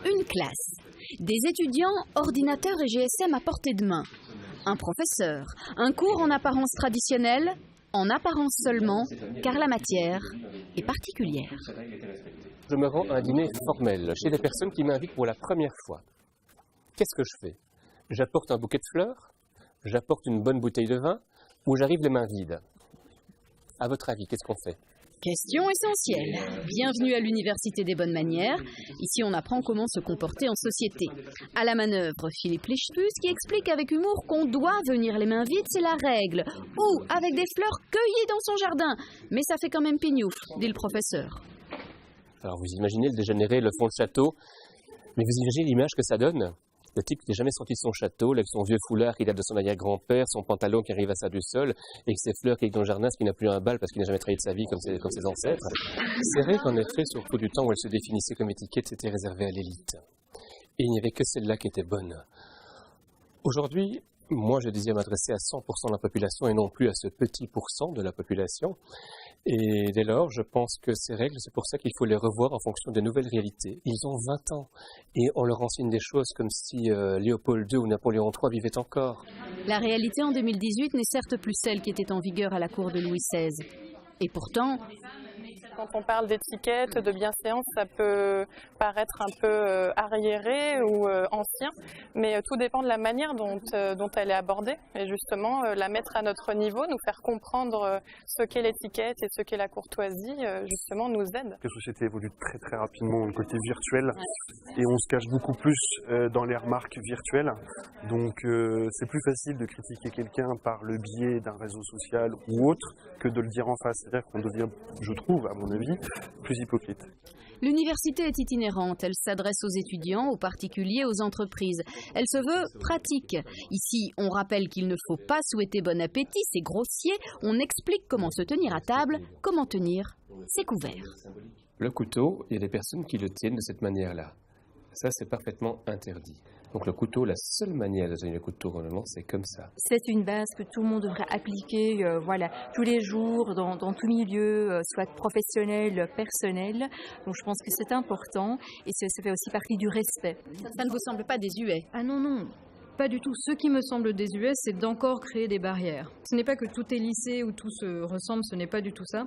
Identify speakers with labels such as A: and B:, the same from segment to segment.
A: Une classe. Des étudiants, ordinateurs et GSM à portée de main. Un professeur. Un cours en apparence traditionnelle, en apparence seulement, car la matière est particulière.
B: Je me rends à un dîner formel chez des personnes qui m'invitent pour la première fois. Qu'est-ce que je fais? J'apporte un bouquet de fleurs, j'apporte une bonne bouteille de vin, ou j'arrive les mains vides? À votre avis, qu'est-ce qu'on fait?
A: Question essentielle. Bienvenue à l'Université des bonnes manières. Ici, on apprend comment se comporter en société. À la manœuvre, Philippe Lichtus qui explique avec humour qu'on doit venir les mains vides, c'est la règle. Ou avec des fleurs cueillies dans son jardin. Mais ça fait quand même pignouf, dit le professeur.
B: Alors vous imaginez le dégénéré, le fond de château, mais vous imaginez l'image que ça donne? Le type qui n'a jamais sorti de son château, avec son vieux foulard qui date de son arrière-grand-père, son pantalon qui arrive à ça du sol, et ses fleurs qui est dans le jardin, ce qui n'a plus un bal parce qu'il n'a jamais travaillé de sa vie comme ses ancêtres. C'est vrai qu'en effet, sur le coup du temps où elle se définissait comme étiquette, c'était réservé à l'élite. Et il n'y avait que celle-là qui était bonne. Aujourd'hui, moi je désire m'adresser à 100% de la population et non plus à ce petit pourcent de la population. Et dès lors, je pense que ces règles, c'est pour ça qu'il faut les revoir en fonction des nouvelles réalités. Ils ont 20 ans et on leur enseigne des choses comme si Léopold II ou Napoléon III vivaient encore.
A: La réalité en 2018 n'est certes plus celle qui était en vigueur à la cour de Louis XVI. Et pourtant...
C: Quand on parle d'étiquette, de bienséance, ça peut paraître un peu arriéré ou ancien, mais tout dépend de la manière dont elle est abordée. Et justement, la mettre à notre niveau, nous faire comprendre ce qu'est l'étiquette et ce qu'est la courtoisie, justement, nous aide.
D: La société évolue très très rapidement du côté virtuel et on se cache beaucoup plus dans les remarques virtuelles. Donc c'est plus facile de critiquer quelqu'un par le biais d'un réseau social ou autre que de le dire en face. C'est-à-dire qu'on devient, je trouve, à mon avis, plus hypocrite.
A: L'université est itinérante, elle s'adresse aux étudiants, aux particuliers, aux entreprises. Elle se veut pratique. Ici, on rappelle qu'il ne faut pas souhaiter bon appétit, c'est grossier. On explique comment se tenir à table, comment tenir ses couverts.
B: Le couteau, il y a des personnes qui le tiennent de cette manière-là. Ça, c'est parfaitement interdit. Donc le couteau, la seule manière de tenir le couteau, normalement, c'est comme ça.
E: C'est une base que tout le monde devrait appliquer tous les jours, dans tout milieu, soit professionnel, personnel. Donc je pense que c'est important et ça fait aussi partie du respect.
A: Ça ne vous semble pas désuet?
F: Ah non, pas du tout. Ce qui me semble désuet, c'est d'encore créer des barrières. Ce n'est pas que tout est lissé ou tout se ressemble, ce n'est pas du tout ça.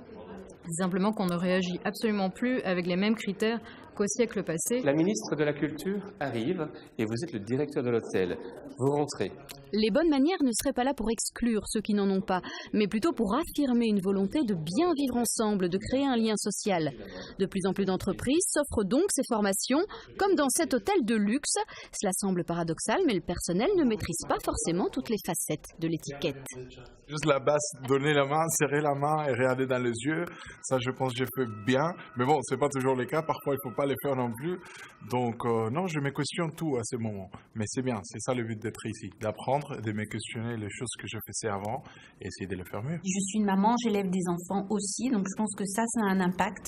F: C'est simplement qu'on ne réagit absolument plus avec les mêmes critères qu'au siècle passé.
B: La ministre de la Culture arrive et vous êtes le directeur de l'hôtel. Vous rentrez.
A: Les bonnes manières ne seraient pas là pour exclure ceux qui n'en ont pas, mais plutôt pour affirmer une volonté de bien vivre ensemble, de créer un lien social. De plus en plus d'entreprises s'offrent donc ces formations, comme dans cet hôtel de luxe. Cela semble paradoxal, mais le personnel ne maîtrise pas forcément toutes les facettes de l'étiquette.
G: Juste la base, donner la main, serrer la main et regarder dans les yeux, ça je pense que j'ai fait bien. Mais bon, c'est pas toujours le cas, parfois il ne faut pas les faire non plus. Donc non, je me questionne tout à ce moment. Mais c'est bien, c'est ça le but d'être ici, d'apprendre, de me questionner les choses que je faisais avant et essayer de les faire mieux.
H: Je suis une maman, j'élève des enfants aussi, donc je pense que ça a un impact.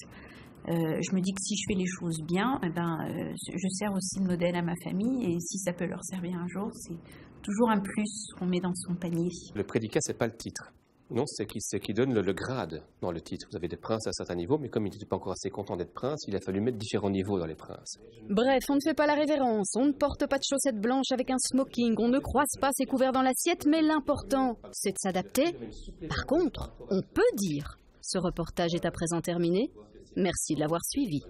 H: Je me dis que si je fais les choses bien, je sers aussi de modèle à ma famille et si ça peut leur servir un jour, c'est toujours un plus qu'on met dans son panier.
B: Le prédicat, c'est pas le titre. Non, c'est qui donne le grade dans le titre. Vous avez des princes à certains niveaux, mais comme il n'était pas encore assez content d'être prince, il a fallu mettre différents niveaux dans les princes.
A: Bref, on ne fait pas la révérence, on ne porte pas de chaussettes blanches avec un smoking, on ne croise pas ses couverts dans l'assiette, mais l'important, c'est de s'adapter. Par contre, on peut dire, ce reportage est à présent terminé. Merci de l'avoir suivi.